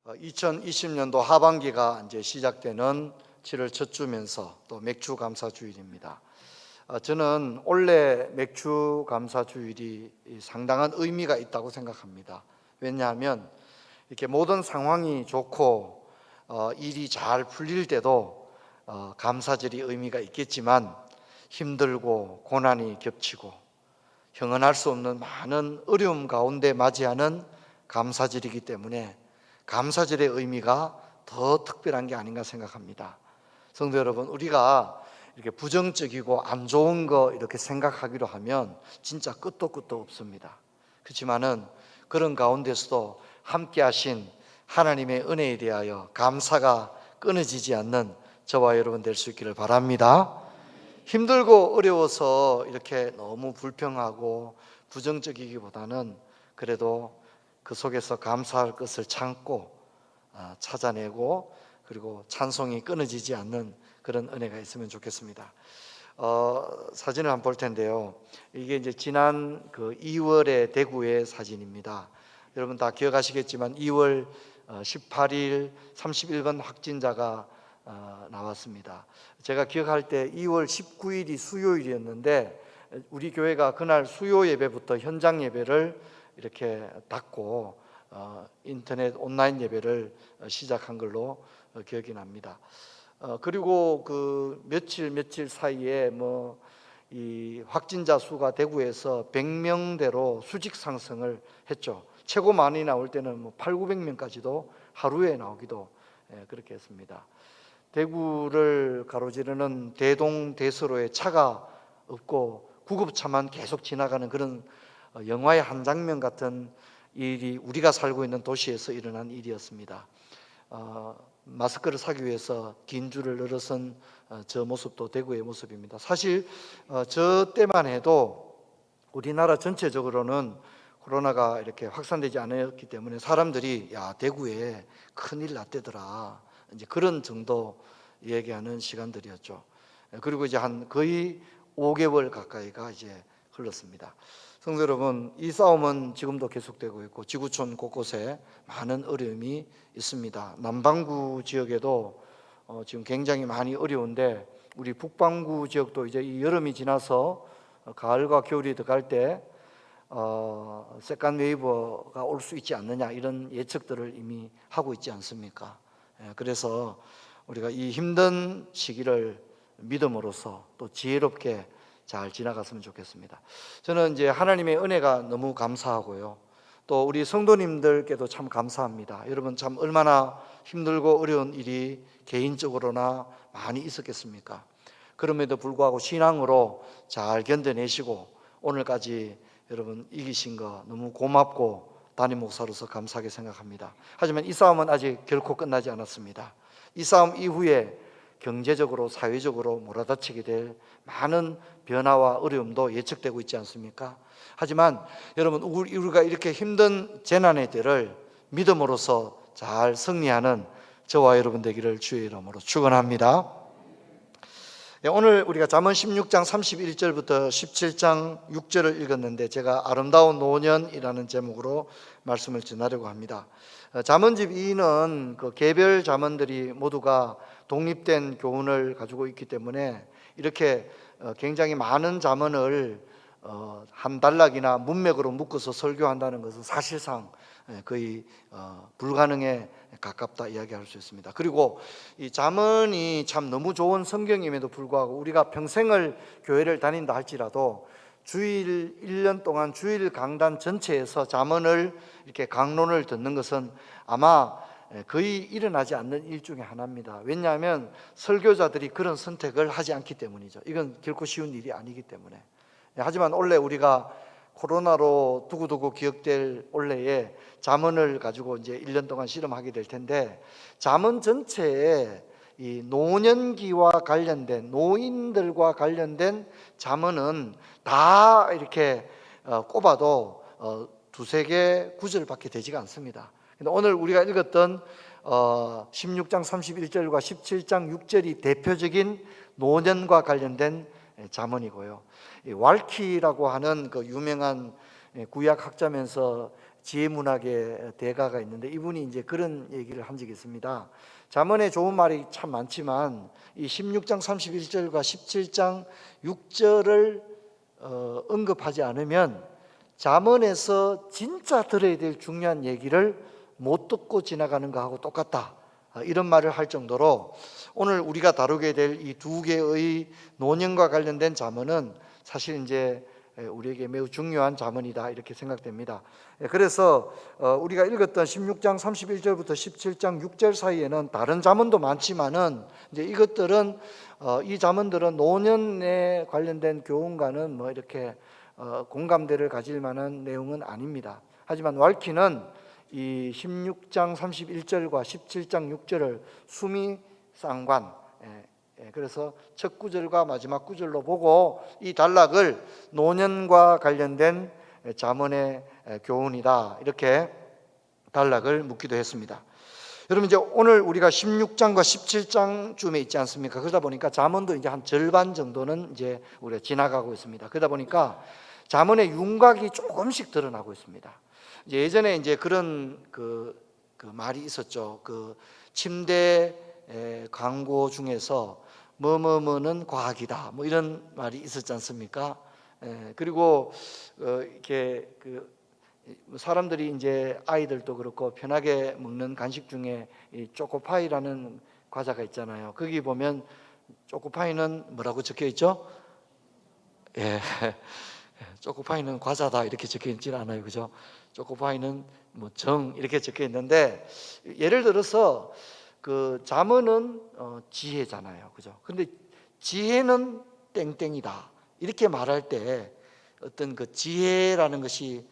2020년도 하반기가 이제 시작되는 7월 첫 주면서 또 맥주 감사 주일입니다. 저는 올해 맥주 감사 주일이 상당한 의미가 있다고 생각합니다. 왜냐하면 이렇게 모든 상황이 좋고 일이 잘 풀릴 때도 감사절이 의미가 있겠지만 힘들고 고난이 겹치고 형언할 수 없는 많은 어려움 가운데 맞이하는 감사절이기 때문에 감사절의 의미가 더 특별한 게 아닌가 생각합니다. 성도 여러분, 우리가 이렇게 부정적이고 안 좋은 거 이렇게 생각하기로 하면 진짜 끝도 없습니다. 그렇지만은 그런 가운데서도 함께 하신 하나님의 은혜에 대하여 감사가 끊어지지 않는 저와 여러분 될 수 있기를 바랍니다. 힘들고 어려워서 이렇게 너무 불평하고 부정적이기보다는 그래도 그 속에서 감사할 것을 참고 찾아내고 그리고 찬송이 끊어지지 않는 그런 은혜가 있으면 좋겠습니다. 사진을 한번 볼 텐데요. 이게 이제 지난 그 2월의 대구의 사진입니다. 여러분 다 기억하시겠지만 2월 18일 31건 확진자가 나왔습니다. 제가 기억할 때 2월 19일이 수요일이었는데 우리 교회가 그날 수요 예배부터 현장 예배를 이렇게 닫고 인터넷 온라인 예배를 시작한 걸로 기억이 납니다. 그리고 그 며칠 사이에 이 확진자 수가 대구에서 100명대로 수직 상승을 했죠. 최고 많이 나올 때는 800~900명까지도 하루에 나오기도 그렇게 했습니다. 대구를 가로지르는 대동대서로에 차가 없고 구급차만 계속 지나가는 그런 영화의 한 장면 같은 일이 우리가 살고 있는 도시에서 일어난 일이었습니다. 마스크를 사기 위해서 긴 줄을 늘어선 저 모습도 대구의 모습입니다. 사실 저 때만 해도 우리나라 전체적으로는 코로나가 이렇게 확산되지 않았기 때문에 사람들이 야 대구에 큰일 났대더라 이제 그런 정도 얘기하는 시간들이었죠. 그리고 이제 한 거의 5개월 가까이가 이제 흘렀습니다. 성도 여러분, 이 싸움은 지금도 계속되고 있고 지구촌 곳곳에 많은 어려움이 있습니다. 남반구 지역에도 지금 굉장히 많이 어려운데 우리 북반구 지역도 이제 이 여름이 지나서 가을과 겨울이 들어갈 때 세컨 웨이브가 올 수 있지 않느냐 이런 예측들을 이미 하고 있지 않습니까? 그래서 우리가 이 힘든 시기를 믿음으로써 또 지혜롭게 잘 지나갔으면 좋겠습니다. 저는 이제 하나님의 은혜가 너무 감사하고요. 또 우리 성도님들께도 참 감사합니다. 여러분 참 얼마나 힘들고 어려운 일이 개인적으로나 많이 있었겠습니까? 그럼에도 불구하고 신앙으로 잘 견뎌내시고 오늘까지 여러분 이기신 거 너무 고맙고 담임 목사로서 감사하게 생각합니다. 하지만 이 싸움은 아직 결코 끝나지 않았습니다. 이 싸움 이후에 경제적으로 사회적으로 몰아닥치게 될 많은 변화와 어려움도 예측되고 있지 않습니까? 하지만 여러분 우리가 이렇게 힘든 재난의 때를 믿음으로써 잘 승리하는 저와 여러분 되기를 주의 이름으로 축원합니다. 오늘 우리가 잠언 16장 31절부터 17장 6절을 읽었는데 제가 아름다운 노년이라는 제목으로 말씀을 전하려고 합니다. 잠언집 2는 그 개별 잠언들이 모두가 독립된 교훈을 가지고 있기 때문에 이렇게 굉장히 많은 잠언을 한 단락이나 문맥으로 묶어서 설교한다는 것은 사실상 거의 불가능에 가깝다 이야기할 수 있습니다. 그리고 이 잠언이 참 너무 좋은 성경임에도 불구하고 우리가 평생을 교회를 다닌다 할지라도 주일 1년 동안 주일 강단 전체에서 잠언을 이렇게 강론을 듣는 것은 아마 거의 일어나지 않는 일 중에 하나입니다. 왜냐하면 설교자들이 그런 선택을 하지 않기 때문이죠. 이건 결코 쉬운 일이 아니기 때문에. 하지만 올해 우리가 코로나로 두고두고 기억될 올해에 잠언을 가지고 이제 1년 동안 실험하게 될 텐데 잠언 전체에 이 노년기와 관련된 노인들과 관련된 잠언은 다 이렇게 꼽아도 2~3개 구절밖에 되지가 않습니다. 근데 오늘 우리가 읽었던 16장 31절과 17장 6절이 대표적인 노년과 관련된 잠언이고요. 왈키라고 하는 그 유명한 구약 학자면서 지혜문학의 대가가 있는데 이분이 이제 그런 얘기를 한 적이 있습니다. 잠언에 좋은 말이 참 많지만 이 16장 31절과 17장 6절을 언급하지 않으면 잠언에서 진짜 들어야 될 중요한 얘기를 못 듣고 지나가는 거하고 똑같다, 이런 말을 할 정도로 오늘 우리가 다루게 될 이 두 개의 노년과 관련된 잠언은 사실 이제 우리에게 매우 중요한 잠언이다, 이렇게 생각됩니다. 그래서 우리가 읽었던 16장 31절부터 17장 6절 사이에는 다른 잠언도 많지만은 이제 이것들은 이 잠언들은 노년에 관련된 교훈과는 뭐 이렇게 공감대를 가질 만한 내용은 아닙니다. 하지만 왈키는 이 16장 31절과 17장 6절을 수미상관, 그래서 첫 구절과 마지막 구절로 보고 이 단락을 노년과 관련된 잠언의 교훈이다, 이렇게 단락을 묻기도 했습니다. 여러분, 이제 오늘 우리가 16장과 17장쯤에 있지 않습니까? 그러다 보니까 잠언도 이제 한 절반 정도는 이제 우리가 지나가고 있습니다. 그러다 보니까 잠언의 윤곽이 조금씩 드러나고 있습니다. 이제 예전에 이제 그런 그 말이 있었죠. 그 침대 광고 중에서 뭐뭐뭐는 과학이다, 뭐 이런 말이 있었지 않습니까? 그리고 이렇게 사람들이 이제 아이들도 그렇고 편하게 먹는 간식 중에 이 초코파이라는 과자가 있잖아요. 거기 보면 초코파이는 뭐라고 적혀 있죠? 초코파이는 과자다, 이렇게 적혀 있지는 않아요, 그죠? 초코파이는 뭐 정 이렇게 적혀 있는데, 예를 들어서 그 잠언은 지혜잖아요, 그죠? 근데 지혜는 땡땡이다, 이렇게 말할 때 어떤 그 지혜라는 것이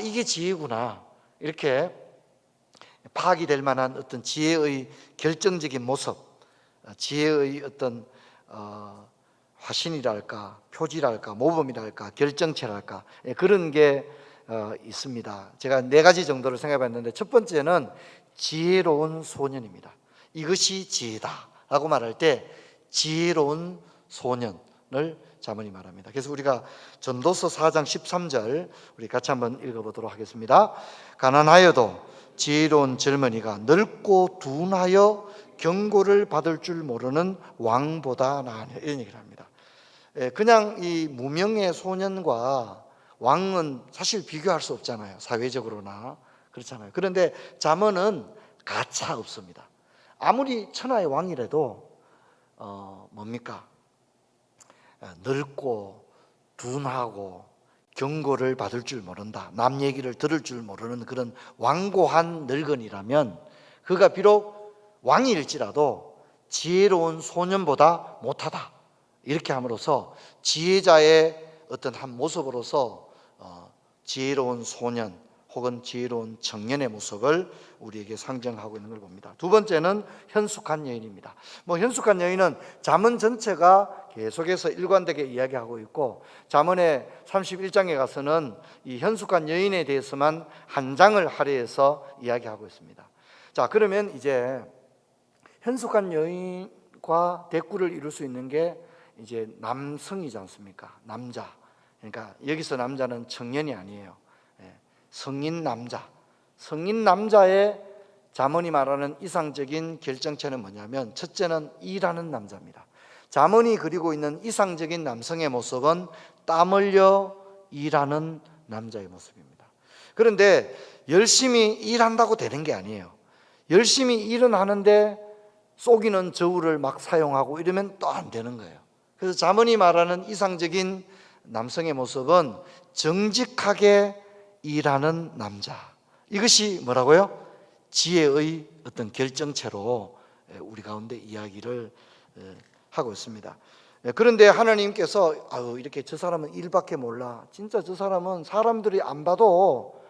이게 지혜구나, 이렇게 파악이 될 만한 어떤 지혜의 결정적인 모습, 지혜의 어떤 화신이랄까, 표지랄까, 모범이랄까, 결정체랄까, 그런 게 있습니다. 제가 4가지 정도를 생각해봤는데, 첫 번째는 지혜로운 소년입니다. 이것이 지혜다 라고 말할 때 지혜로운 소년을 잠언이 말합니다. 그래서 우리가 전도서 4장 13절 우리 같이 한번 읽어보도록 하겠습니다. 가난하여도 지혜로운 젊은이가 늙고 둔하여 경고를 받을 줄 모르는 왕보다 나으니, 이런 얘기를 합니다. 그냥 이 무명의 소년과 왕은 사실 비교할 수 없잖아요, 사회적으로나. 그렇잖아요. 그런데 잠언은 가차 없습니다. 아무리 천하의 왕이라도 뭡니까? 늙고 둔하고 경고를 받을 줄 모른다, 남 얘기를 들을 줄 모르는 그런 완고한 늙은이라면 그가 비록 왕일지라도 지혜로운 소년보다 못하다, 이렇게 함으로써 지혜자의 어떤 한 모습으로서 지혜로운 소년 혹은 지혜로운 청년의 모습을 우리에게 상정하고 있는 걸 봅니다. 두 번째는 현숙한 여인입니다. 현숙한 여인은 잠언 전체가 계속해서 일관되게 이야기하고 있고, 잠언의 31장에 가서는 이 현숙한 여인에 대해서만 한 장을 할애해서 이야기하고 있습니다. 자, 그러면 이제 현숙한 여인과 대꾸를 이룰 수 있는 게 이제 남성이지 않습니까? 남자. 그러니까 여기서 남자는 청년이 아니에요. 성인 남자. 성인 남자의 잠언이 말하는 이상적인 결정체는 뭐냐면, 첫째는 일하는 남자입니다. 잠언이 그리고 있는 이상적인 남성의 모습은 땀 흘려 일하는 남자의 모습입니다. 그런데 열심히 일한다고 되는 게 아니에요. 열심히 일은 하는데 속이는 저울을 막 사용하고 이러면 또 안 되는 거예요. 그래서 잠언이 말하는 이상적인 남성의 모습은 정직하게 일하는 남자, 이것이 뭐라고요? 지혜의 어떤 결정체로 우리 가운데 이야기를 하고 있습니다. 그런데 하나님께서 이렇게 저 사람은 일밖에 몰라, 진짜 저 사람은 사람들이 안 봐도,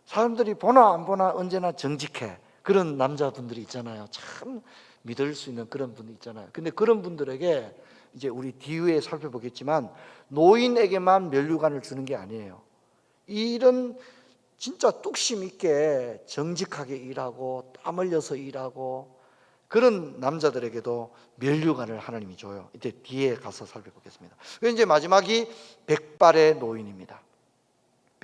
사람들이 보나 안 보나 언제나 정직해, 그런 남자분들이 있잖아요. 참 믿을 수 있는 그런 분이 있잖아요. 근데 그런 분들에게 이제 우리 뒤에 살펴보겠지만 노인에게만 면류관을 주는 게 아니에요. 이런 진짜 뚝심 있게 정직하게 일하고 땀 흘려서 일하고 그런 남자들에게도 면류관을 하나님이 줘요. 이때 뒤에 가서 살펴보겠습니다. 이제 마지막이 백발의 노인입니다.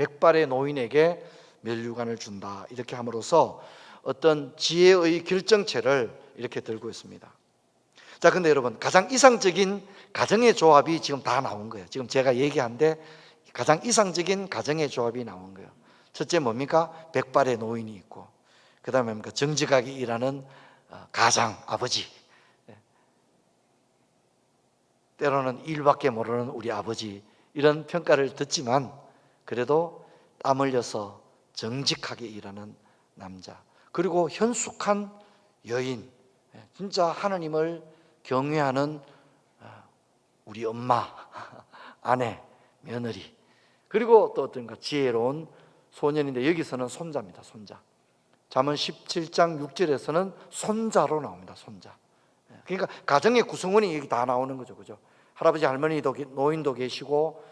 백발의 노인에게 면류관을 준다. 이렇게 함으로써 어떤 지혜의 결정체를 이렇게 들고 있습니다. 자, 근데 여러분, 가장 이상적인 가정의 조합이 지금 다 나온 거예요. 지금 제가 얘기한데 가장 이상적인 가정의 조합이 나온 거예요. 첫째 뭡니까? 백발의 노인이 있고, 그 다음에 뭡니까? 정직하게 일하는 가장, 아버지. 때로는 일밖에 모르는 우리 아버지, 이런 평가를 듣지만 그래도 땀 흘려서 정직하게 일하는 남자, 그리고 현숙한 여인, 진짜 하나님을 경외하는 우리 엄마, 아내, 며느리, 그리고 또 어떤가 지혜로운 소년인데 여기서는 손자입니다. 손자. 잠언 17장 6절에서는 손자로 나옵니다. 손자. 그러니까 가정의 구성원이 여기 다 나오는 거죠. 그죠? 할아버지 할머니도 노인도 계시고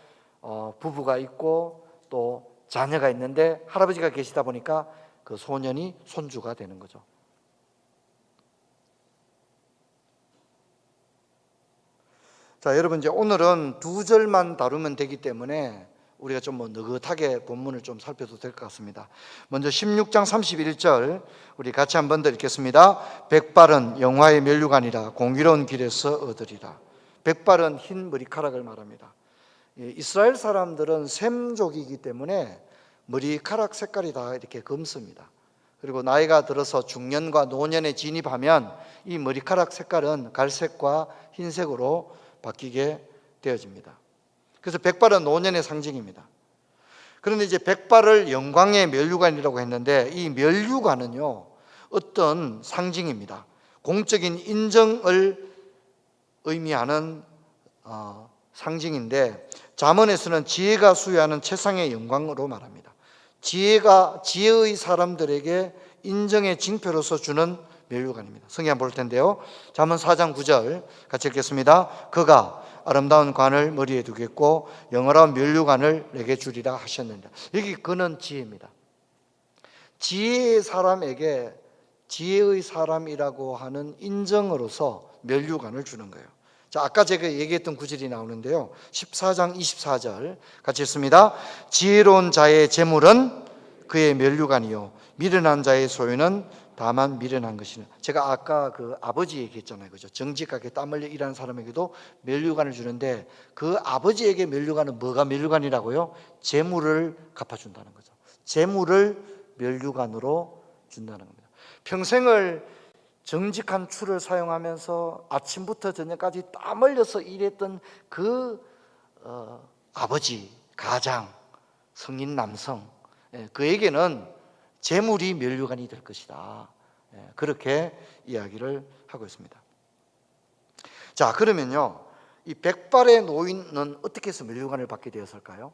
부부가 있고 또 자녀가 있는데 할아버지가 계시다 보니까 그 소년이 손주가 되는 거죠. 자, 여러분, 이제 오늘은 2절만 다루면 되기 때문에 우리가 좀 느긋하게 본문을 좀 살펴도 될 것 같습니다. 먼저 16장 31절 우리 같이 한 번 더 읽겠습니다. 백발은 영화의 면류관이라 공의로운 길에서 얻으리라. 백발은 흰 머리카락을 말합니다. 이스라엘 사람들은 셈족이기 때문에 머리카락 색깔이 다 이렇게 검습니다. 그리고 나이가 들어서 중년과 노년에 진입하면 이 머리카락 색깔은 갈색과 흰색으로 바뀌게 되어집니다. 그래서 백발은 노년의 상징입니다. 그런데 이제 백발을 영광의 면류관이라고 했는데 이 면류관은요, 어떤 상징입니다. 공적인 인정을 의미하는 상징인데 잠언에서는 지혜가 수여하는 최상의 영광으로 말합니다. 지혜의 사람들에게 인정의 징표로서 주는 면류관입니다. 성경 한번 볼 텐데요. 잠언 4장 9절 같이 읽겠습니다. 그가 아름다운 관을 머리에 두겠고 영원한 면류관을 내게 주리라 하셨느니라. 여기 그는 지혜입니다. 지혜의 사람에게 지혜의 사람이라고 하는 인정으로서 면류관을 주는 거예요. 자, 아까 제가 얘기했던 구절이 나오는데요. 14장 24절 같이 읽습니다. 지혜로운 자의 재물은 그의 면류관이요 미련한 자의 소유는 다만 미련한 것이는. 제가 아까 그 아버지 얘기했잖아요. 그죠? 정직하게 땀 흘려 일하는 사람에게도 면류관을 주는데 그 아버지에게 면류관은 뭐가 면류관이라고요? 재물을 갚아준다는 거죠. 재물을 면류관으로 준다는 겁니다. 평생을 정직한 추를 사용하면서 아침부터 저녁까지 땀 흘려서 일했던 그 아버지, 가장, 성인 남성, 그에게는 재물이 면류관이 될 것이다. 그렇게 이야기를 하고 있습니다. 자, 그러면요, 이 백발의 노인은 어떻게 해서 면류관을 받게 되었을까요?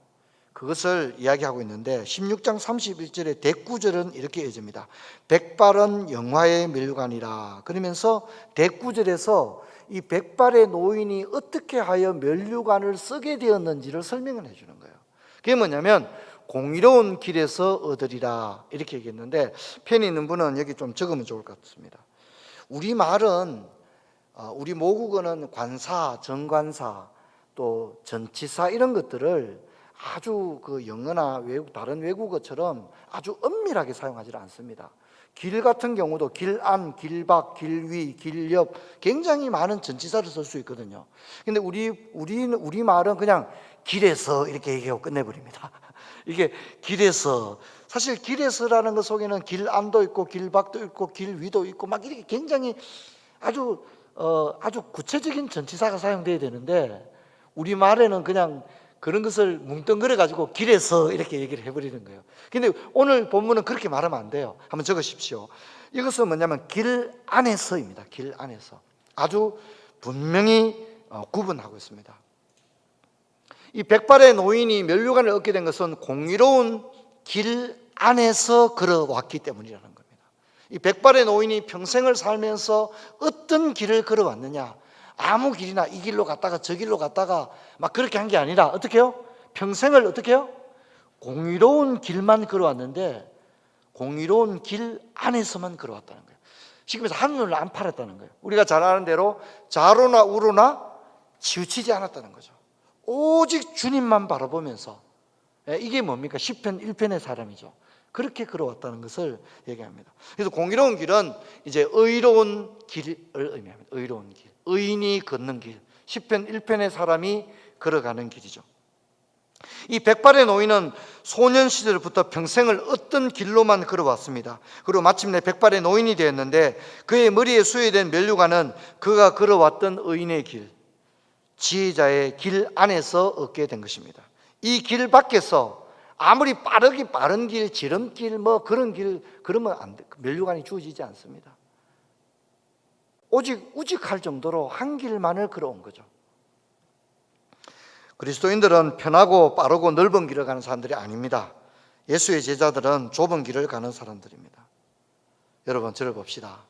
그것을 이야기하고 있는데 16장 31절의 대구절은 이렇게 이어집니다. 백발은 영화의 면류관이라. 그러면서 대구절에서 이 백발의 노인이 어떻게 하여 면류관을 쓰게 되었는지를 설명을 해주는 거예요. 그게 뭐냐면 공의로운 길에서 얻으리라 이렇게 얘기했는데, 펜이 있는 분은 여기 좀 적으면 좋을 것 같습니다. 우리말은 우리 모국어는 관사, 정관사, 또 전치사 이런 것들을 아주 그 영어나 다른 외국어처럼 아주 엄밀하게 사용하지 않습니다. 길 같은 경우도 길안, 길밖, 길위, 길옆 굉장히 많은 전치사를 쓸 수 있거든요. 근데 우리 말은 그냥 길에서 이렇게 얘기하고 끝내버립니다. 이게 길에서, 사실 길에서라는 것 속에는 길안도 있고 길밖도 있고 길위도 있고 막 이렇게 굉장히 아주 구체적인 전치사가 사용돼야 되는데 우리 말에는 그냥 그런 것을 뭉뚱그려 가지고 길에서 이렇게 얘기를 해버리는 거예요. 근데 오늘 본문은 그렇게 말하면 안 돼요. 한번 적으십시오. 이것은 뭐냐면 길 안에서입니다. 길 안에서 아주 분명히 구분하고 있습니다. 이 백발의 노인이 면류관을 얻게 된 것은 공의로운 길 안에서 걸어왔기 때문이라는 겁니다. 이 백발의 노인이 평생을 살면서 어떤 길을 걸어왔느냐, 아무 길이나 이 길로 갔다가 저 길로 갔다가 막 그렇게 한 게 아니라 어떻게 해요? 평생을 어떻게 해요? 공의로운 길만 걸어왔는데 공의로운 길 안에서만 걸어왔다는 거예요. 지금 하늘을 안 팔았다는 거예요. 우리가 잘 아는 대로 좌로나 우로나 치우치지 않았다는 거죠. 오직 주님만 바라보면서 이게 뭡니까? 시편 1편의 사람이죠. 그렇게 걸어왔다는 것을 얘기합니다. 그래서 공의로운 길은 이제 의로운 길을 의미합니다. 의로운 길, 의인이 걷는 길, 시편 1편의 사람이 걸어가는 길이죠. 이 백발의 노인은 소년 시절부터 평생을 어떤 길로만 걸어왔습니다. 그리고 마침내 백발의 노인이 되었는데 그의 머리에 수여된 면류관은 그가 걸어왔던 의인의 길, 지혜자의 길 안에서 얻게 된 것입니다. 이 길 밖에서 아무리 빠른 길, 지름길 뭐 그런 길 그러면 안 돼. 면류관이 주어지지 않습니다. 오직 우직할 정도로 한 길만을 걸어온 거죠. 그리스도인들은 편하고 빠르고 넓은 길을 가는 사람들이 아닙니다. 예수의 제자들은 좁은 길을 가는 사람들입니다. 여러분, 저를 봅시다.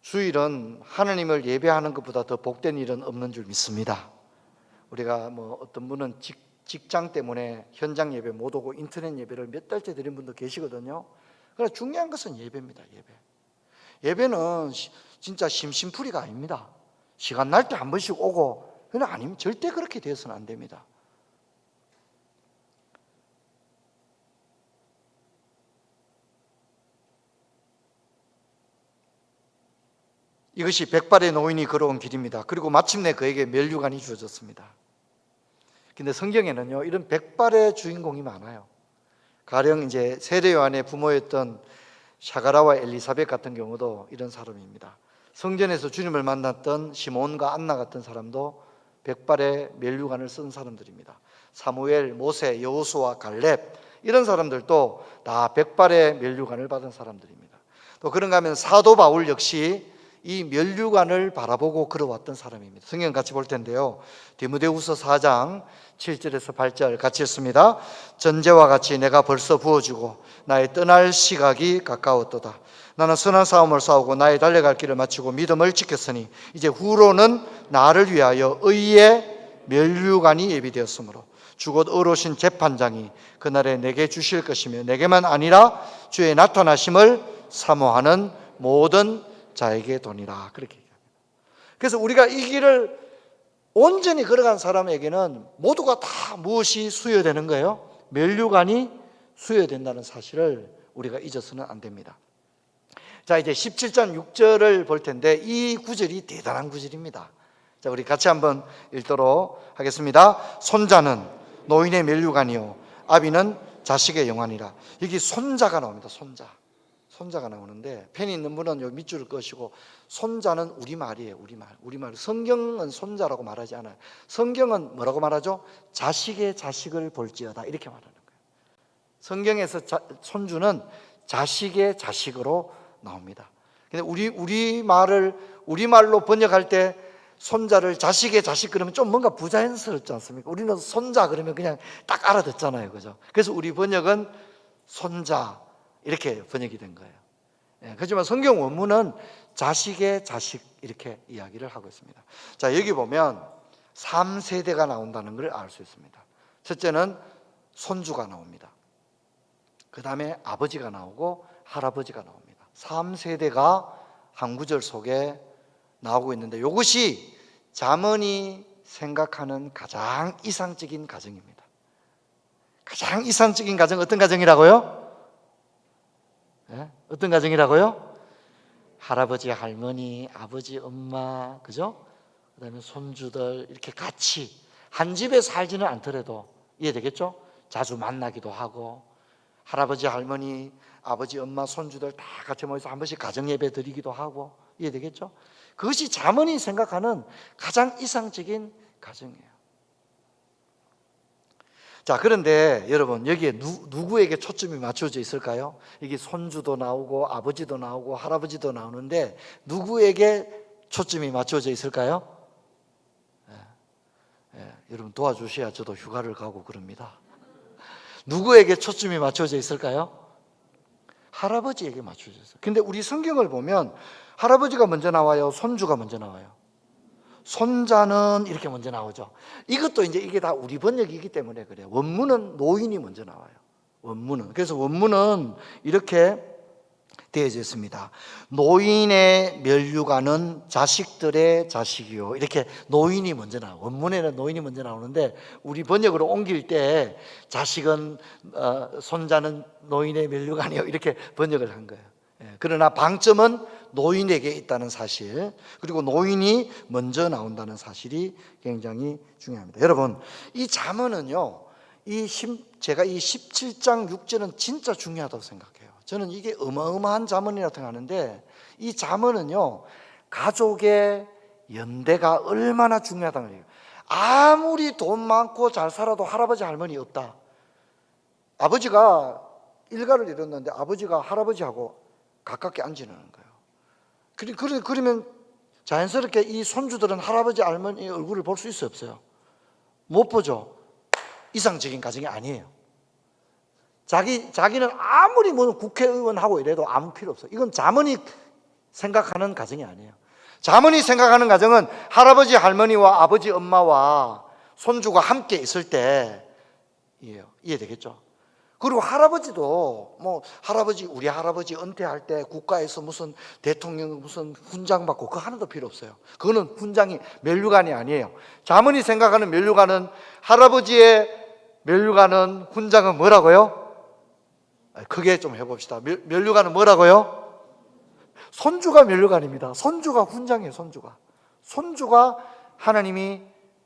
주일은 하나님을 예배하는 것보다 더 복된 일은 없는 줄 믿습니다. 우리가 뭐 어떤 분은 직장 때문에 현장 예배 못 오고 인터넷 예배를 몇 달째 드린 분도 계시거든요. 그러나 중요한 것은 예배입니다. 예배는 진짜 심심풀이가 아닙니다. 시간 날 때 한 번씩 오고 그건 아니면 절대 그렇게 되어서는 안 됩니다. 이것이 백발의 노인이 걸어온 길입니다. 그리고 마침내 그에게 면류관이 주어졌습니다. 근데 성경에는요, 이런 백발의 주인공이 많아요. 가령 이제 세례 요한의 부모였던 샤가라와 엘리사벳 같은 경우도 이런 사람입니다. 성전에서 주님을 만났던 시몬과 안나 같은 사람도 백발의 면류관을 쓴 사람들입니다. 사무엘, 모세, 여호수아, 갈렙 이런 사람들도 다 백발의 면류관을 받은 사람들입니다. 또 그런가 하면 사도 바울 역시 이 면류관을 바라보고 걸어왔던 사람입니다. 성경 같이 볼 텐데요, 디모데후서 4장 7절에서 8절 같이 했습니다. 전제와 같이 내가 벌써 부어주고 나의 떠날 시각이 가까웠도다. 나는 선한 싸움을 싸우고 나의 달려갈 길을 마치고 믿음을 지켰으니 이제 후로는 나를 위하여 의의 면류관이 예비되었으므로 주곧 의로우신 재판장이 그날에 내게 주실 것이며 내게만 아니라 주의 나타나심을 사모하는 모든 자에게 도니라. 그렇게 얘기합니다. 그래서 우리가 이 길을 온전히 걸어간 사람에게는 모두가 다 무엇이 수여되는 거예요? 면류관이 수여된다는 사실을 우리가 잊어서는 안 됩니다. 자, 이제 17장 6절을 볼 텐데 이 구절이 대단한 구절입니다. 자, 우리 같이 한번 읽도록 하겠습니다. 손자는 노인의 면류관이요 아비는 자식의 영환이라. 여기 손자가 나옵니다. 손자가 나오는데 펜이 있는 분은 여기 밑줄을 그으시고, 손자는 우리말이에요. 우리말. 성경은 손자라고 말하지 않아요. 성경은 뭐라고 말하죠? 자식의 자식을 볼지어다 이렇게 말하는 거예요. 성경에서 손주는 자식의 자식으로 나옵니다. 근데 우리말로 번역할 때 손자를 자식의 자식 그러면 좀 뭔가 부자연스럽지 않습니까? 우리는 손자 그러면 그냥 딱 알아듣잖아요. 그죠? 그래서 우리 번역은 손자 이렇게 번역이 된 거예요. 그렇지만 성경 원문은 자식의 자식 이렇게 이야기를 하고 있습니다. 자, 여기 보면 3세대가 나온다는 걸 알 수 있습니다. 첫째는 손주가 나옵니다. 그 다음에 아버지가 나오고 할아버지가 나옵니다. 3세대가 한 구절 속에 나오고 있는데 이것이 잠언이 생각하는 가장 이상적인 가정입니다. 가장 이상적인 가정 어떤 가정이라고요? 어떤 가정이라고요? 할아버지, 할머니, 아버지, 엄마, 그죠? 그 다음에 손주들 이렇게 같이 한 집에 살지는 않더라도 이해되겠죠? 자주 만나기도 하고 할아버지, 할머니, 아버지, 엄마, 손주들 다 같이 모여서 한 번씩 가정예배 드리기도 하고 이해되겠죠? 그것이 잠언이 생각하는 가장 이상적인 가정이에요. 자, 그런데 여러분 여기에 누구에게 초점이 맞춰져 있을까요? 여기 손주도 나오고 아버지도 나오고 할아버지도 나오는데 누구에게 초점이 맞춰져 있을까요? 여러분 도와주셔야 저도 휴가를 가고 그럽니다. 누구에게 초점이 맞춰져 있을까요? 할아버지에게 맞춰져 있어요. 근데 우리 성경을 보면 할아버지가 먼저 나와요? 손주가 먼저 나와요? 손자는 이렇게 먼저 나오죠. 이것도 이제 이게 다 우리 번역이기 때문에 그래요. 원문은 노인이 먼저 나와요. 원문은. 그래서 원문은 이렇게 되어져 있습니다. 노인의 면류관은 자식들의 자식이요. 이렇게 노인이 먼저 나와요. 원문에는 노인이 먼저 나오는데 우리 번역으로 옮길 때 자식은 손자는 노인의 면류관이요. 이렇게 번역을 한 거예요. 그러나 방점은 노인에게 있다는 사실, 그리고 노인이 먼저 나온다는 사실이 굉장히 중요합니다. 여러분, 이 잠언은요, 제가 이 17장 6절은 진짜 중요하다고 생각해요. 저는 이게 어마어마한 잠언이라고 생각하는데, 이 잠언은요, 가족의 연대가 얼마나 중요하다는 거예요. 아무리 돈 많고 잘 살아도 할아버지 할머니 없다. 아버지가 일가를 이뤘는데 아버지가 할아버지하고 가깝게 안 지내는 거예요. 그러면 자연스럽게 이 손주들은 할아버지 할머니 얼굴을 볼 수 있어요, 없어요? 못 보죠. 이상적인 가정이 아니에요. 자기는 아무리 뭐 국회의원하고 이래도 아무 필요 없어요. 이건 잠언이 생각하는 가정이 아니에요. 잠언이 생각하는 가정은 할아버지 할머니와 아버지 엄마와 손주가 함께 있을 때예요. 이해되겠죠? 그리고 할아버지도 우리 할아버지 은퇴할 때 국가에서 무슨 대통령 무슨 훈장 받고 그거 하나도 필요 없어요. 그거는 훈장이 면류관이 아니에요. 잠언이 생각하는 면류관은, 할아버지의 면류관은, 훈장은 뭐라고요? 크게 좀 해봅시다. 면류관은 뭐라고요? 손주가 면류관입니다. 손주가 훈장이에요. 손주가 하나님이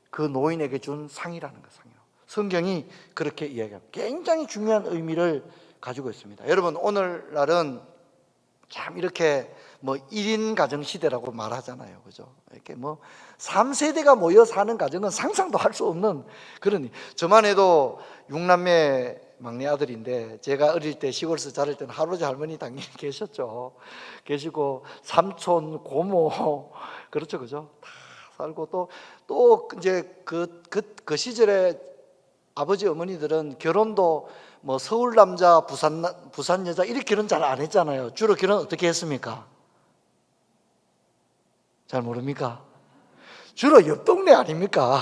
그 노인에게 준 상이라는 거예요. 성경이 그렇게 이야기합니다. 굉장히 중요한 의미를 가지고 있습니다. 여러분, 오늘날은 참 이렇게 1인 가정 시대라고 말하잖아요. 그죠? 이렇게 3세대가 모여 사는 가정은 상상도 할 수 없는 그런, 저만 해도 6남매 막내 아들인데, 제가 어릴 때 시골에서 자랄 때는 할아버지 할머니 당연히 계시고 삼촌 고모 그렇죠, 그죠? 다 살고 또 이제 그 시절에 아버지 어머니들은 결혼도 서울 남자 부산 여자 이렇게 결혼 잘 안 했잖아요. 주로 결혼 어떻게 했습니까? 잘 모릅니까? 주로 옆 동네 아닙니까?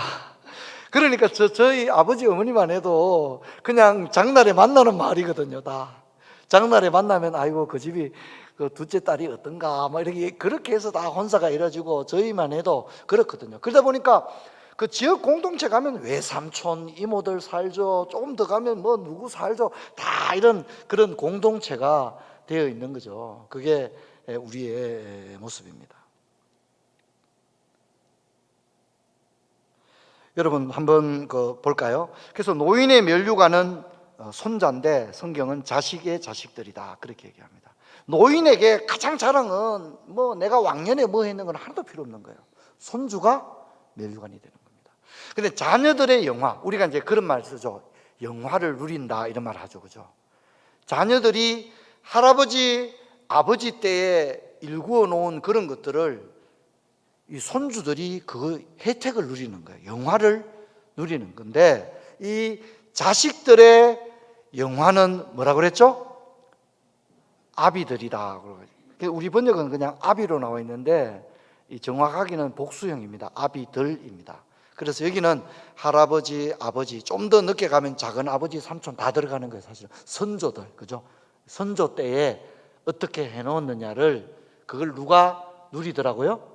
그러니까 저희 아버지 어머니만 해도 그냥 장날에 만나는 말이거든요. 다 장날에 만나면 아이고 그 집이 그 둘째 딸이 어떤가 이렇게 그렇게 해서 다 혼사가 이루어지고, 저희만 해도 그렇거든요. 그러다 보니까 그 지역 공동체 가면 외삼촌 이모들 살죠, 조금 더 가면 누구 살죠, 다 이런 그런 공동체가 되어 있는 거죠. 그게 우리의 모습입니다. 여러분 한번 볼까요? 그래서 노인의 면류관은 손자인데 성경은 자식의 자식들이다 그렇게 얘기합니다. 노인에게 가장 자랑은 내가 왕년에 했는 건 하나도 필요 없는 거예요. 손주가 면류관이 되는 겁니다. 근데 자녀들의 영화, 우리가 이제 그런 말 쓰죠. 영화를 누린다 이런 말 하죠, 그죠? 자녀들이 할아버지 아버지 때에 일구어 놓은 그런 것들을 이 손주들이 그 혜택을 누리는 거예요. 영화를 누리는 건데, 이 자식들의 영화는 뭐라고 그랬죠? 아비들이다. 우리 번역은 그냥 아비로 나와 있는데 정확하게는 복수형입니다. 아비들입니다. 그래서 여기는 할아버지, 아버지, 좀 더 늦게 가면 작은 아버지, 삼촌 다 들어가는 거예요. 사실은 선조들, 그죠? 선조 때에 어떻게 해놓았느냐를, 그걸 누가 누리더라고요?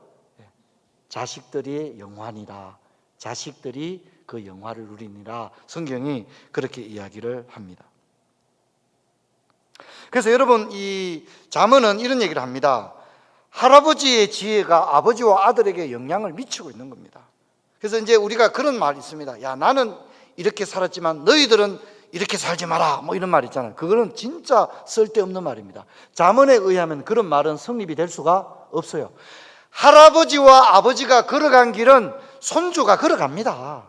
자식들이 영환이다. 자식들이 그 영화를 누리니라. 성경이 그렇게 이야기를 합니다. 그래서 여러분, 이 잠언은 이런 얘기를 합니다. 할아버지의 지혜가 아버지와 아들에게 영향을 미치고 있는 겁니다. 그래서 이제 우리가 그런 말이 있습니다. 야, 나는 이렇게 살았지만 너희들은 이렇게 살지 마라, 이런 말 있잖아요. 그거는 진짜 쓸데없는 말입니다. 잠언에 의하면 그런 말은 성립이 될 수가 없어요. 할아버지와 아버지가 걸어간 길은 손주가 걸어갑니다.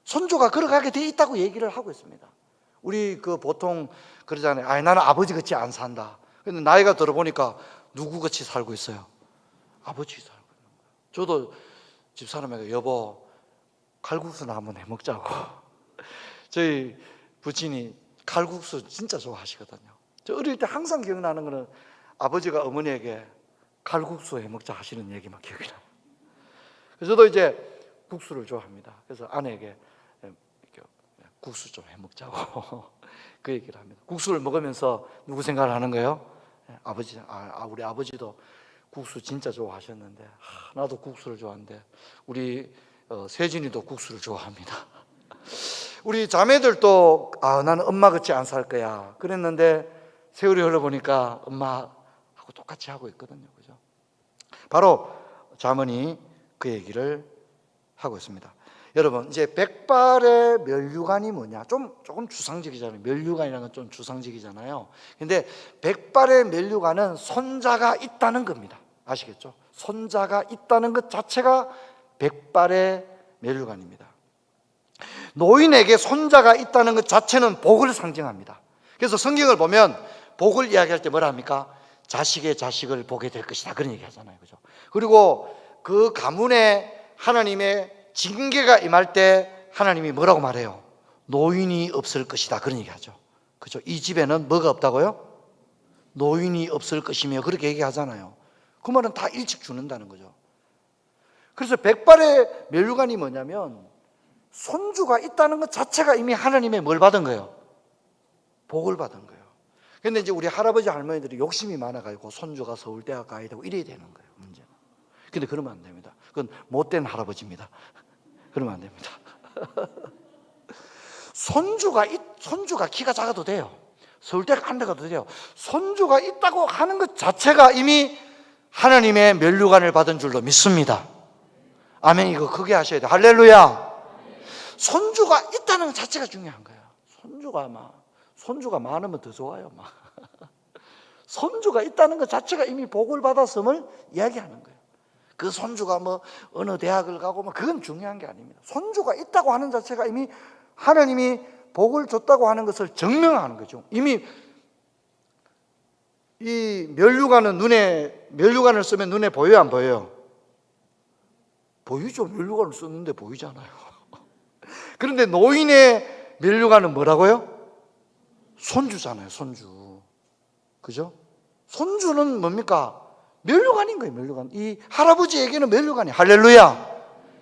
손주가 걸어가게 돼 있다고 얘기를 하고 있습니다. 우리 보통 그러잖아요. 나는 아버지 같이 안 산다. 근데 나이가 들어보니까 누구 같이 살고 있어요? 아버지 살고 있는 거예요. 저도 집사람에게 여보 칼국수나 한번 해 먹자고. 저희 부친이 칼국수 진짜 좋아하시거든요. 저 어릴 때 항상 기억나는 거는 아버지가 어머니에게 칼국수 해 먹자 하시는 얘기만 기억이 나요. 그래서 저도 이제 국수를 좋아합니다. 그래서 아내에게 국수 좀 해 먹자고 그 얘기를 합니다. 국수를 먹으면서 누구 생각을 하는 거예요? 우리 아버지도 국수 진짜 좋아하셨는데, 나도 국수를 좋아하는데, 우리 세진이도 국수를 좋아합니다. 우리 자매들도 나는 엄마 같이 안 살 거야 그랬는데, 세월이 흘러보니까 엄마하고 똑같이 하고 있거든요. 그죠? 바로 자문이 그 얘기를 하고 있습니다. 여러분, 이제 백발의 면류관이 뭐냐? 조금 주상적이잖아요. 면류관이라는 건 좀 주상적이잖아요. 근데 백발의 면류관은 손자가 있다는 겁니다. 아시겠죠? 손자가 있다는 것 자체가 백발의 면류관입니다. 노인에게 손자가 있다는 것 자체는 복을 상징합니다. 그래서 성경을 보면 복을 이야기할 때 뭐라 합니까? 자식의 자식을 보게 될 것이다, 그런 얘기 하잖아요. 그죠? 그리고 그 가문에 하나님의 징계가 임할 때 하나님이 뭐라고 말해요? 노인이 없을 것이다, 그런 얘기하죠. 그죠? 이 집에는 뭐가 없다고요? 노인이 없을 것이며, 그렇게 얘기하잖아요. 그 말은 다 일찍 죽는다는 거죠. 그래서 백발의 면류관이 뭐냐면 손주가 있다는 것 자체가 이미 하나님의 뭘 받은 거예요? 복을 받은 거예요. 근데 이제 우리 할아버지 할머니들이 욕심이 많아가지고 손주가 서울대학 가야 되고 이래야 되는 거예요, 문제는. 근데 그러면 안 됩니다. 그건 못된 할아버지입니다. 그러면 안 됩니다. 손주가 키가 작아도 돼요. 서울대학 안 가도 돼요. 손주가 있다고 하는 것 자체가 이미 하나님의 면류관을 받은 줄로 믿습니다. 아멘. 이거 크게 하셔야 돼요. 할렐루야. 손주가 있다는 것 자체가 중요한 거예요. 손주가 많으면 더 좋아요. 손주가 있다는 것 자체가 이미 복을 받았음을 이야기하는 거예요. 그 손주가 어느 대학을 가고 그건 중요한 게 아닙니다. 손주가 있다고 하는 자체가 이미 하나님이 복을 줬다고 하는 것을 증명하는 거죠. 이미 이 면류관을 쓰면 눈에 보여요, 안 보여요? 보이죠. 면류관을 썼는데 보이잖아요. 그런데 노인의 면류관은 뭐라고요? 손주잖아요, 손주. 그죠? 손주는 뭡니까? 면류관인 거예요, 면류관. 이 할아버지에게는 면류관이에요. 할렐루야.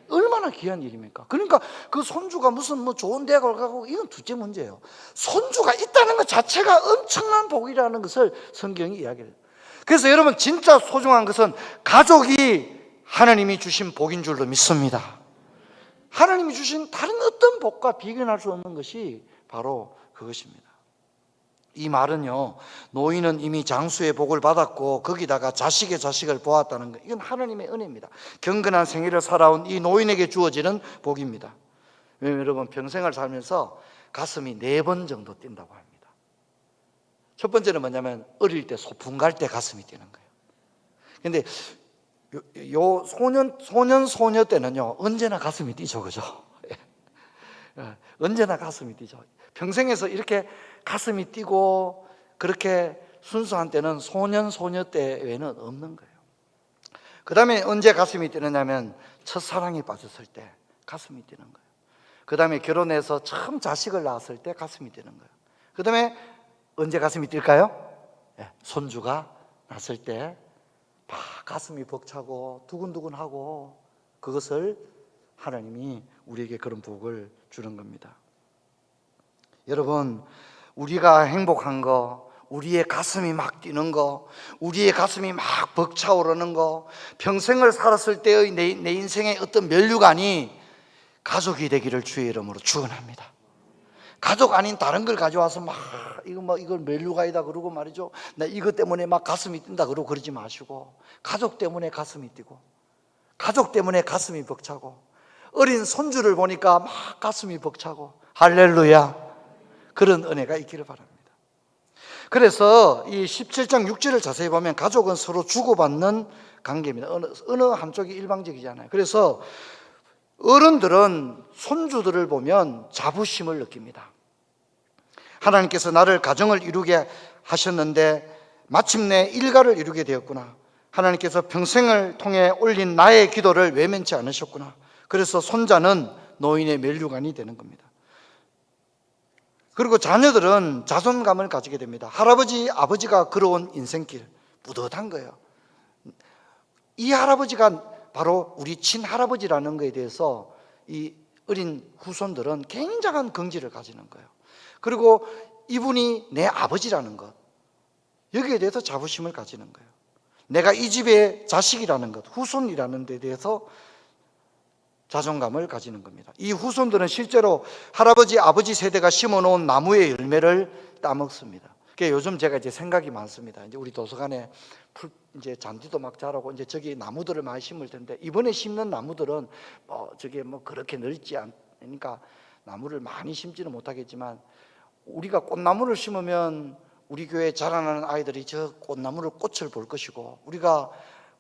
얼마나 귀한 일입니까? 그러니까 그 손주가 무슨 좋은 대학을 가고 이건 둘째 문제예요. 손주가 있다는 것 자체가 엄청난 복이라는 것을 성경이 이야기해요. 그래서 여러분, 진짜 소중한 것은 가족이 하나님이 주신 복인 줄로 믿습니다. 하나님이 주신 다른 어떤 복과 비교할 수 없는 것이 바로 그것입니다. 이 말은요, 노인은 이미 장수의 복을 받았고 거기다가 자식의 자식을 보았다는 것, 이건 하나님의 은혜입니다. 경건한 생애를 살아온 이 노인에게 주어지는 복입니다. 왜냐하면 여러분, 평생을 살면서 가슴이 4번 정도 뛴다고 합니다. 첫 번째는 뭐냐면 어릴 때 소풍 갈 때 가슴이 뛰는 거예요. 근데 요 소녀 때는요 언제나 가슴이 뛰죠, 그죠? 언제나 가슴이 뛰죠. 평생에서 이렇게 가슴이 뛰고 그렇게 순수한 때는 소녀 때 외에는 없는 거예요. 그 다음에 언제 가슴이 뛰느냐면 첫사랑에 빠졌을 때 가슴이 뛰는 거예요. 그 다음에 결혼해서 처음 자식을 낳았을 때 가슴이 뛰는 거예요. 그 다음에 언제 가슴이 뛸까요? 손주가 났을 때 막 가슴이 벅차고 두근두근하고, 그것을 하나님이 우리에게 그런 복을 주는 겁니다. 여러분, 우리가 행복한 거, 우리의 가슴이 막 뛰는 거, 우리의 가슴이 막 벅차오르는 거, 평생을 살았을 때의 내 인생의 어떤 면류관이 가족이 되기를 주의 이름으로 축원합니다. 가족 아닌 다른 걸 가져와서 이걸 면류관이다 그러고 말이죠, 나 이것 때문에 막 가슴이 뛴다 그러고 그러지 마시고, 가족 때문에 가슴이 뛰고, 가족 때문에 가슴이 벅차고, 어린 손주를 보니까 막 가슴이 벅차고, 할렐루야, 그런 은혜가 있기를 바랍니다. 그래서 이 17장 6절을 자세히 보면 가족은 서로 주고받는 관계입니다. 어느 한쪽이 일방적이잖아요. 그래서 어른들은 손주들을 보면 자부심을 느낍니다. 하나님께서 나를 가정을 이루게 하셨는데 마침내 일가를 이루게 되었구나. 하나님께서 평생을 통해 올린 나의 기도를 외면치 않으셨구나. 그래서 손자는 노인의 면류관이 되는 겁니다. 그리고 자녀들은 자존감을 가지게 됩니다. 할아버지, 아버지가 걸어온 인생길, 뿌듯한 거예요. 이 할아버지가 바로 우리 친할아버지라는 것에 대해서 이 어린 후손들은 굉장한 긍지를 가지는 거예요. 그리고 이분이 내 아버지라는 것, 여기에 대해서 자부심을 가지는 거예요. 내가 이 집의 자식이라는 것, 후손이라는 데 대해서 자존감을 가지는 겁니다. 이 후손들은 실제로 할아버지, 아버지 세대가 심어놓은 나무의 열매를 따먹습니다. 그러니까 요즘 제가 이제 생각이 많습니다. 이제 우리 도서관에 이제 잔디도 막 자라고 이제 저기 나무들을 많이 심을 텐데, 이번에 심는 나무들은 저게 그렇게 넓지 않으니까 나무를 많이 심지는 못하겠지만, 우리가 꽃나무를 심으면 우리 교회에 자라나는 아이들이 저 꽃나무를 꽃을 볼 것이고, 우리가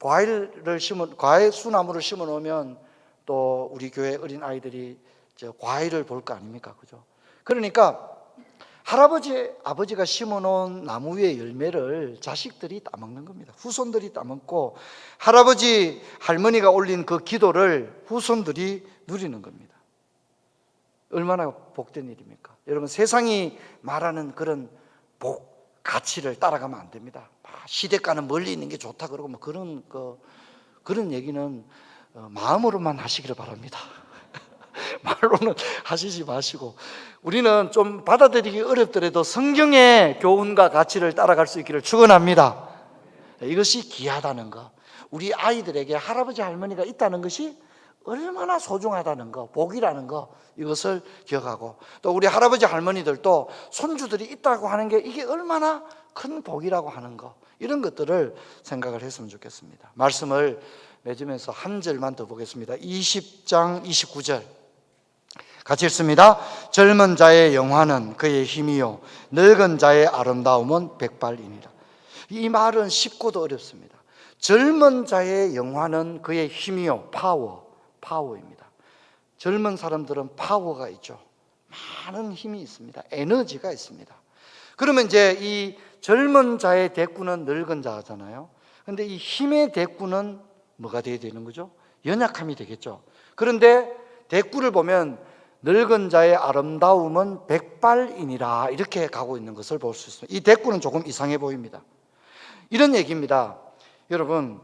과일 수나무를 심어 놓으면 또 우리 교회 어린 아이들이 저 과일을 볼 거 아닙니까? 그죠? 그러니까 할아버지, 아버지가 심어 놓은 나무 위의 열매를 자식들이 따먹는 겁니다. 후손들이 따먹고, 할아버지, 할머니가 올린 그 기도를 후손들이 누리는 겁니다. 얼마나 복된 일입니까? 여러분, 세상이 말하는 그런 가치를 따라가면 안 됩니다. 시대가는 멀리 있는 게 좋다 그러고 그런 얘기는 마음으로만 하시기를 바랍니다. 말로는 하시지 마시고, 우리는 좀 받아들이기 어렵더라도 성경의 교훈과 가치를 따라갈 수 있기를 축원합니다. 이것이 귀하다는 거, 우리 아이들에게 할아버지 할머니가 있다는 것이 얼마나 소중하다는 거, 복이라는 거, 이것을 기억하고, 또 우리 할아버지 할머니들도 손주들이 있다고 하는 게 이게 얼마나 큰 복이라고 하는 거, 이런 것들을 생각을 했으면 좋겠습니다. 말씀을 맺으면서 한 절만 더 보겠습니다. 20장 29절 같이 읽습니다. 젊은 자의 영화는 그의 힘이요 늙은 자의 아름다움은 백발이니라. 이 말은 쉽고도 어렵습니다. 젊은 자의 영화는 그의 힘이요, 파워입니다. 젊은 사람들은 파워가 있죠. 많은 힘이 있습니다. 에너지가 있습니다. 그러면 이제 이 젊은 자의 대꾸는 늙은 자잖아요. 그런데 이 힘의 대꾸는 뭐가 되어야 되는 거죠? 연약함이 되겠죠. 그런데 대꾸를 보면 늙은 자의 아름다움은 백발이니라, 이렇게 가고 있는 것을 볼 수 있습니다. 이 대꾸는 조금 이상해 보입니다. 이런 얘기입니다. 여러분,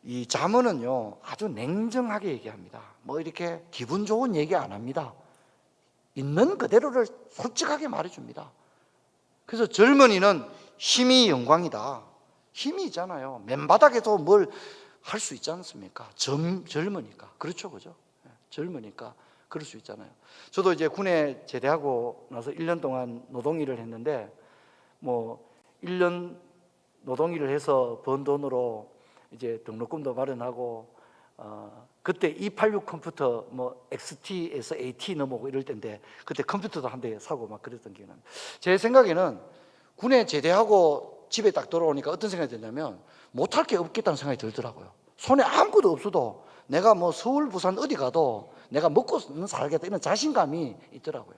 이 잠언은요 아주 냉정하게 얘기합니다. 이렇게 기분 좋은 얘기 안 합니다. 있는 그대로를 솔직하게 말해줍니다. 그래서 젊은이는 힘이 영광이다. 힘이 있잖아요. 맨바닥에도 뭘 할 수 있지 않습니까? 젊으니까. 그렇죠, 그죠? 젊으니까 그럴 수 있잖아요. 저도 이제 군에 제대하고 나서 1년 동안 노동일을 했는데, 1년 노동일을 해서 번 돈으로 이제 등록금도 마련하고, 그때 286 컴퓨터 XT에서 AT 넘어오고 이럴 때인데, 그때 컴퓨터도 한 대 사고 막 그랬던 기억이 납니다. 제 생각에는 군에 제대하고 집에 딱 돌아오니까 어떤 생각이 드냐면, 못할 게 없겠다는 생각이 들더라고요. 손에 아무것도 없어도 내가 서울, 부산 어디 가도 내가 먹고는 살겠다, 이런 자신감이 있더라고요.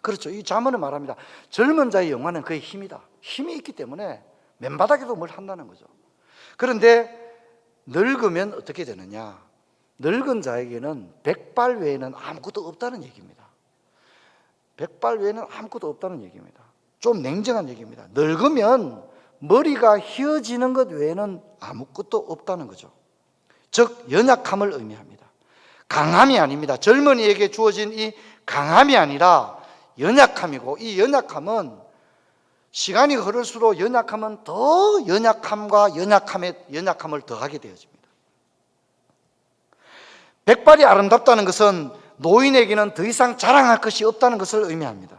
그렇죠. 이 잠언은 말합니다. 젊은 자의 영화는 그의 힘이다. 힘이 있기 때문에 맨바닥에도 뭘 한다는 거죠. 그런데 늙으면 어떻게 되느냐? 늙은 자에게는 백발 외에는 아무것도 없다는 얘기입니다. 백발 외에는 아무것도 없다는 얘기입니다. 좀 냉정한 얘기입니다. 늙으면 머리가 휘어지는 것 외에는 아무것도 없다는 거죠. 즉 연약함을 의미합니다. 강함이 아닙니다. 젊은이에게 주어진 이 강함이 아니라 연약함이고, 이 연약함은 시간이 흐를수록 연약함은 더 연약함과 연약함을 더하게 되어집니다. 백발이 아름답다는 것은 노인에게는 더 이상 자랑할 것이 없다는 것을 의미합니다.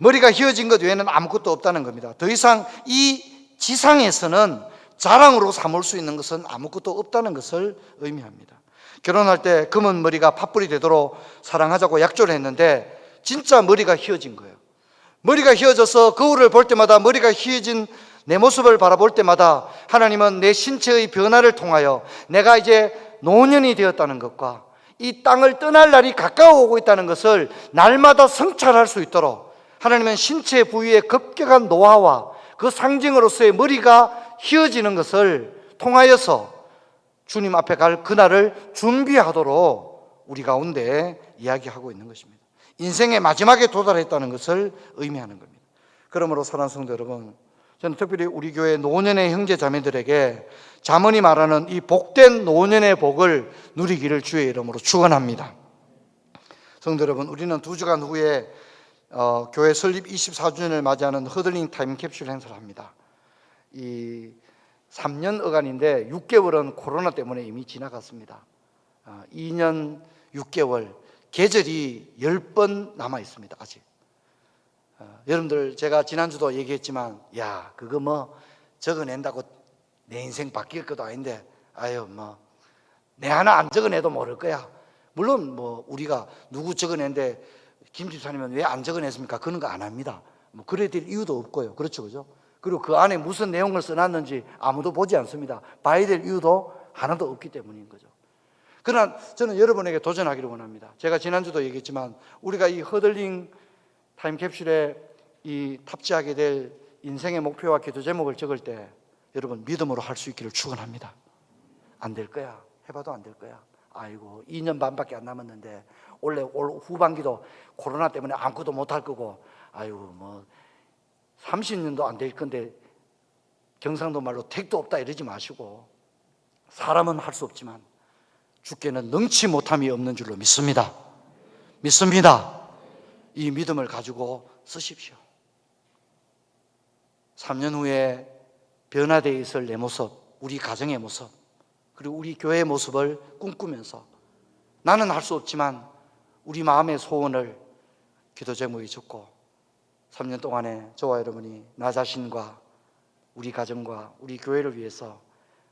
머리가 휘어진 것 외에는 아무것도 없다는 겁니다. 더 이상 이 지상에서는 자랑으로 삼을 수 있는 것은 아무것도 없다는 것을 의미합니다. 결혼할 때 검은 머리가 팥불이 되도록 사랑하자고 약조를 했는데 진짜 머리가 휘어진 거예요. 머리가 휘어져서 거울을 볼 때마다, 머리가 휘어진 내 모습을 바라볼 때마다 하나님은 내 신체의 변화를 통하여 내가 이제 노년이 되었다는 것과 이 땅을 떠날 날이 가까워 오고 있다는 것을 날마다 성찰할 수 있도록 하나님은 신체 부위의 급격한 노화와 그 상징으로서의 머리가 휘어지는 것을 통하여서 주님 앞에 갈 그날을 준비하도록 우리 가운데 이야기하고 있는 것입니다. 인생의 마지막에 도달했다는 것을 의미하는 겁니다. 그러므로 사랑하는 성도 여러분, 저는 특별히 우리 교회 노년의 형제 자매들에게 잠언이 말하는 이 복된 노년의 복을 누리기를 주의 이름으로 축원합니다. 성도 여러분, 우리는 2주간 후에 교회 설립 24주년을 맞이하는 허들링 타임캡슐 행사를 합니다. 이 3년 어간인데 6개월은 코로나 때문에 이미 지나갔습니다. 2년 6개월, 계절이 10번 남아 있습니다. 아직. 여러분들, 제가 지난주도 얘기했지만, 야, 그거 뭐 적어낸다고 내 인생 바뀔 것도 아닌데, 아유, 뭐 내 하나 안 적어내도 모를 거야. 물론 뭐 우리가 누구 적어낸데 김 집사님은 왜 안 적어냈습니까? 그런 거 안 합니다. 뭐 그래야 될 이유도 없고요. 그렇죠, 그죠? 그리고 그 안에 무슨 내용을 써놨는지 아무도 보지 않습니다. 봐야 될 이유도 하나도 없기 때문인 거죠. 그러나 저는 여러분에게 도전하기를 원합니다. 제가 지난주도 얘기했지만, 우리가 이 허들링 타임캡슐에 이 탑재하게 될 인생의 목표와 기도 제목을 적을 때 여러분, 믿음으로 할 수 있기를 축원합니다. 안 될 거야. 해봐도 안 될 거야. 아이고, 2년 반밖에 안 남았는데 원래 올 후반기도 코로나 때문에 아무것도 못할 거고, 아이고 뭐 30년도 안 될 건데 경상도 말로 택도 없다 이러지 마시고, 사람은 할 수 없지만 주께는 능치 못함이 없는 줄로 믿습니다. 믿습니다. 이 믿음을 가지고 쓰십시오. 3년 후에 변화되어 있을 내 모습, 우리 가정의 모습, 그리고 우리 교회의 모습을 꿈꾸면서, 나는 할 수 없지만 우리 마음의 소원을 기도 제목에 적고 3년 동안에 저와 여러분이 나 자신과 우리 가정과 우리 교회를 위해서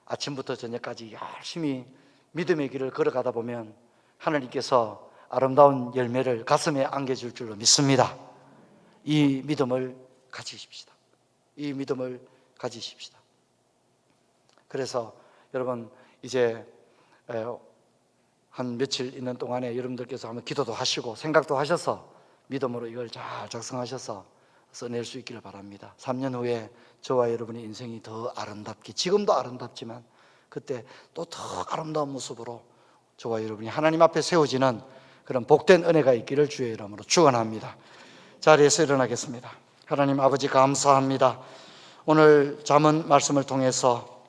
아침부터 저녁까지 열심히 믿음의 길을 걸어가다 보면 하나님께서 아름다운 열매를 가슴에 안겨줄 줄로 믿습니다. 이 믿음을 가지십시다. 이 믿음을 가지십시다. 그래서 여러분, 이제 한 며칠 있는 동안에 여러분들께서 한번 기도도 하시고 생각도 하셔서 믿음으로 이걸 잘 작성하셔서 써낼 수 있기를 바랍니다. 3년 후에 저와 여러분의 인생이 더 아름답게, 지금도 아름답지만 그때 또 더 아름다운 모습으로 저와 여러분이 하나님 앞에 세워지는 그런 복된 은혜가 있기를 주의 이름으로 축원합니다. 자리에서 일어나겠습니다. 하나님 아버지, 감사합니다. 오늘 잠언 말씀을 통해서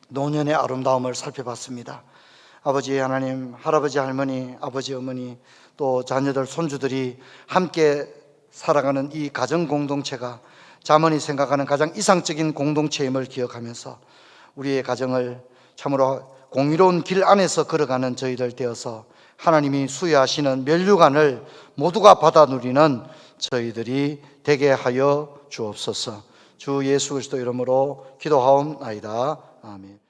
노년의 아름다움을 살펴봤습니다. 아버지 하나님, 할아버지 할머니, 아버지 어머니, 또 자녀들 손주들이 함께 살아가는 이 가정 공동체가 잠언이 생각하는 가장 이상적인 공동체임을 기억하면서 우리의 가정을 참으로 공의로운 길 안에서 걸어가는 저희들 되어서 하나님이 수여하시는 면류관을 모두가 받아 누리는 저희들이 되게 하여 주옵소서. 주 예수 그리스도 이름으로 기도하옵나이다. 아멘.